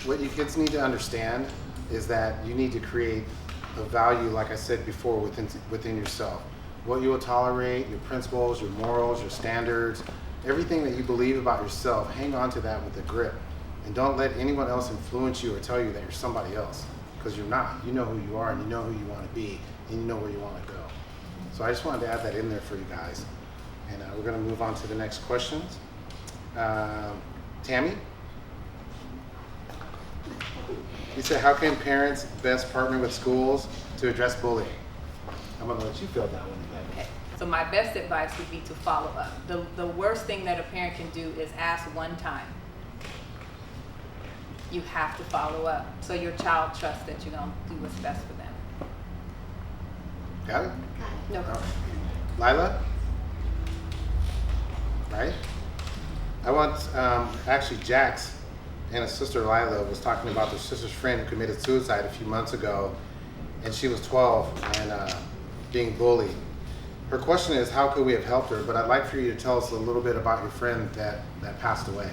what you kids need to understand is that you need to create a value, like I said before, within yourself. What you will tolerate, your principles, your morals, your standards, everything that you believe about yourself, hang on to that with a grip. And don't let anyone else influence you or tell you that you're somebody else, because you're not. You know who you are, and you know who you want to be, and you know where you want to go. So I just wanted to add that in there for you guys. And we're going to move on to the next questions. Tammy? You said, how can parents best partner with schools to address bullying? I'm going to let you fill that one again. Okay. So my best advice would be to follow up. The worst thing that a parent can do is ask one time. You have to follow up so your child trusts that you're going to do what's best for them. Got it? No. All right. Lila? Right? I want, actually Jax and his sister Lila was talking about their sister's friend who committed suicide a few months ago, and she was 12 and being bullied. Her question is, how could we have helped her? But I'd like for you to tell us a little bit about your friend that passed away.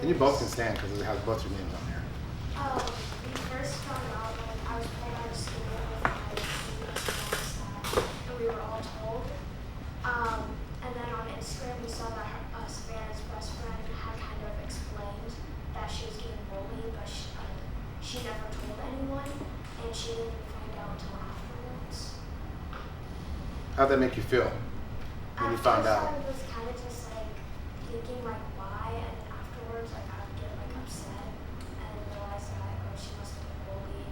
And you both can stand because it has both your names on here. We first found out when I was playing out of school with my teammates and we were all told. And then on Instagram we saw that Savannah's best friend had kind of explained that she was getting bullied, but she never told anyone, and she didn't find out until afterwards. How'd that make you feel when you found out? I was kind of just like thinking like why, and then afterwards like I would get like upset and realize that she must have been bullied,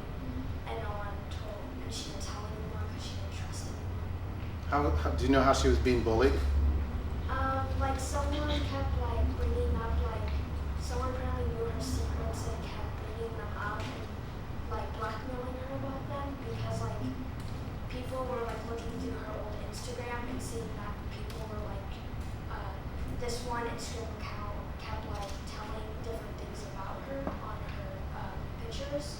and no one told, and she didn't tell anyone because she didn't trust anyone. How do you know how she was being bullied? Like someone kept like bringing up like someone apparently knew her secrets and kept bringing them up and like blackmailing her about them because like people were like looking through her old Instagram and seeing that people were like this one Instagram account kept like telling different things about her on her pictures,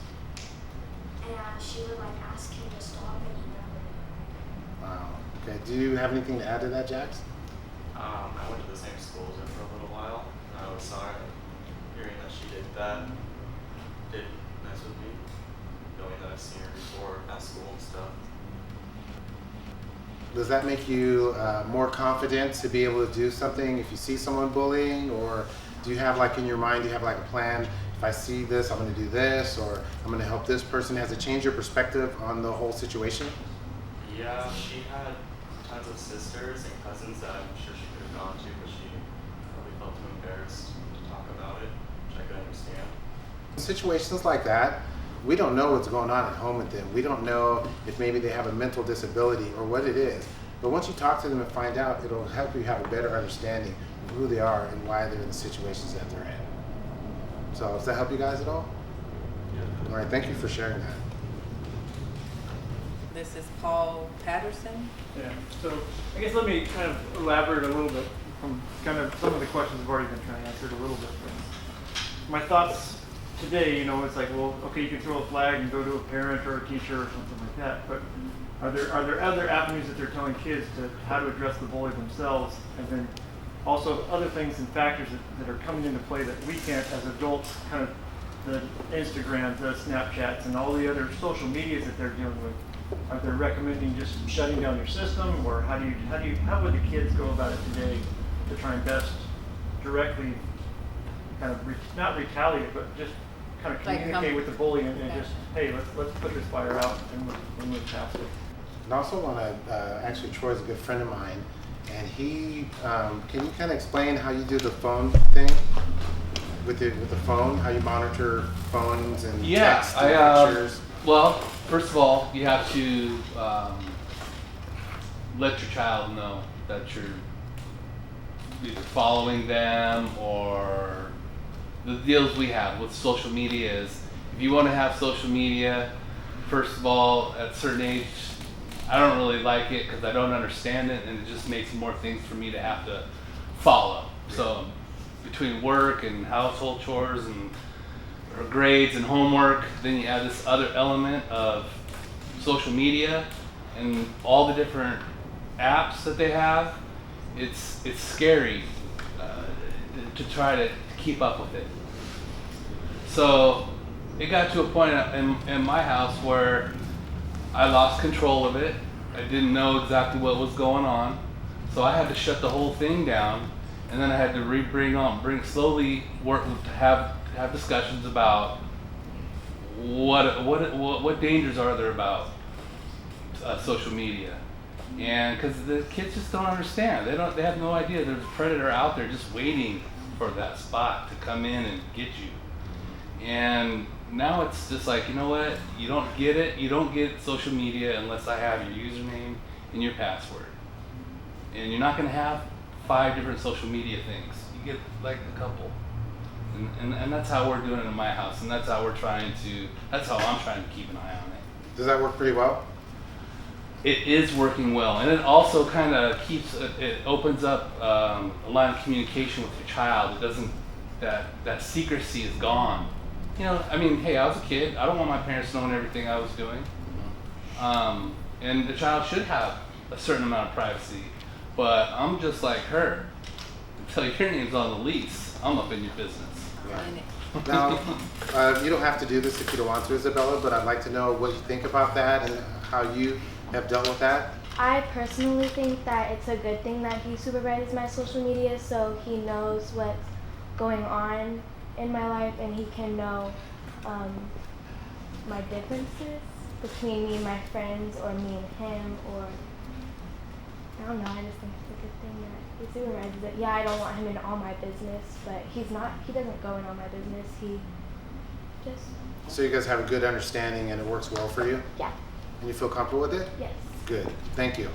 and she would like ask him to stop and he never did. Wow. Okay. Do you have anything to add to that, Jax? I went to the same school as her for a little while, and I was sorry hearing that she did that. Did mess with me, knowing that I've seen her before at school and stuff. Does that make you more confident to be able to do something if you see someone bullying, or do you have like in your mind, do you have like a plan? If I see this, I'm going to do this, or I'm going to help this person. Has it changed your perspective on the whole situation? Yeah, she had tons of sisters and cousins that I'm sure she could have gone to, but she probably felt too embarrassed to talk about it, which I could understand. Situations like that, we don't know what's going on at home with them. We don't know if maybe they have a mental disability or what it is. But once you talk to them and find out, it'll help you have a better understanding of who they are and why they're in the situations that they're in. So does that help you guys at all? Yeah. All right, thank you for sharing that. This is Paul Patterson. Yeah, so I guess let me kind of elaborate a little bit from kind of some of the questions have already been kind of answered a little bit. My thoughts today, it's like, well, okay, you can throw a flag and go to a parent or a teacher or something like that, but are there other avenues that they're telling kids to how to address the bully themselves, and then also other things and factors that are coming into play that we can't as adults, kind of the Instagram, the Snapchats, and all the other social medias that they're dealing with. Are they recommending just shutting down your system, or how would the kids go about it today to try and best directly kind of not retaliate, but just kind of communicate with the bully and just, hey, let's put this fire out and we'll move past it. And also want to, actually Troy's a good friend of mine, and he, can you kind of explain how you do the phone thing with the phone, how you monitor phones and text and pictures? Well, first of all, you have to let your child know that you're either following them, or the deals we have with social media is, if you want to have social media, first of all, at a certain age, I don't really like it because I don't understand it, and it just makes more things for me to have to follow. So between work and household chores and or grades and homework, then you add this other element of social media and all the different apps that they have. It's scary. to try to keep up with it. So it got to a point in my house where I lost control of it. I didn't know exactly what was going on, so I had to shut the whole thing down, and then I had to slowly work to have discussions about what dangers are there about social media, and because the kids just don't understand, they have no idea there's a predator out there just waiting for that spot to come in and get you. And now it's just like, you know what, you don't get social media unless I have your username and your password, and you're not going to have 5 different social media things. You get like a couple. And that's how we're doing it in my house, and that's how I'm trying to keep an eye on it. Does that work pretty well? It is working well, and it also kind of it opens up a line of communication with your child. It doesn't, that secrecy is gone. You know, I mean, hey, I was a kid. I don't want my parents knowing everything I was doing. And the child should have a certain amount of privacy, but I'm just like her. Until your name's on the lease, I'm up in your business. Yeah. Now, you don't have to do this if you don't want to, Isabella, but I'd like to know what you think about that and how you have dealt with that. I personally think that it's a good thing that he supervises my social media so he knows what's going on in my life and he can know my differences between me and my friends or me and him, or I don't know, I just think it's a good thing that he supervises it. Yeah, I don't want him in all my business, but he doesn't go in all my business, he just, So you guys have a good understanding and it works well for you? yeah, And you feel comfortable with it? yes. Good. Thank you.